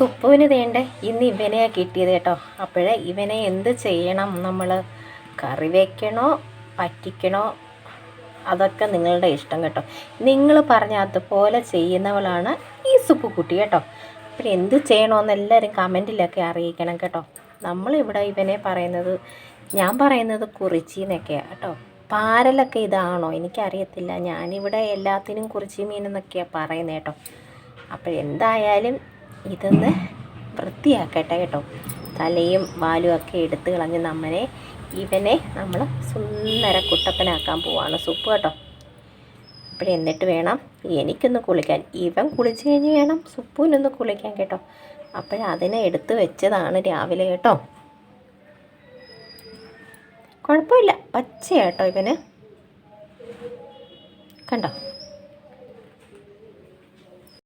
സുപ്പുവിന് വേണ്ടേ ഇന്ന് ഇവനെയാ കിട്ടിയത് കേട്ടോ. അപ്പോഴേ ഇവനെ എന്ത് ചെയ്യണം, നമ്മൾ കറി വയ്ക്കണോ പറ്റിക്കണോ അതൊക്കെ നിങ്ങളുടെ ഇഷ്ടം കേട്ടോ. നിങ്ങൾ പറഞ്ഞ അതുപോലെ ചെയ്യുന്നവളാണ് ഈ സുപ്പു കുട്ടി കേട്ടോ. അപ്പോൾ എന്ത് ചെയ്യണമെന്ന് എല്ലാവരും കമൻറ്റിലൊക്കെ അറിയിക്കണം കേട്ടോ. നമ്മളിവിടെ ഇവനെ പറയുന്നത്, ഞാൻ പറയുന്നത് കുറിച്ചിന്നൊക്കെയാണ് കേട്ടോ. പാരലൊക്കെ ഇതാണോ എനിക്കറിയത്തില്ല. ഞാനിവിടെ എല്ലാത്തിനും കുറിച്ചി മീനെന്നൊക്കെയാണ് പറയുന്നത് കേട്ടോ. അപ്പോൾ എന്തായാലും ഇതൊന്ന് വൃത്തിയാക്കട്ടെ കേട്ടോ. തലയും വാലും ഒക്കെ എടുത്ത് കളഞ്ഞ് ഇവനെ നമ്മൾ സുന്ദര കുട്ടപ്പനാക്കാൻ പോവാണ് സുപ്പ് കേട്ടോ. എന്നിട്ട് വേണം എനിക്കൊന്ന് കുളിക്കാൻ. ഇവൻ കുളിച്ച് കഴിഞ്ഞ് വേണം സുപ്പുവിനൊന്ന് കുളിക്കാൻ കേട്ടോ. അതിനെ എടുത്ത് വെച്ചതാണ് രാവിലെ കേട്ടോ. കുഴപ്പമില്ല, പച്ചയാട്ടോ ഇവന് കണ്ടോ.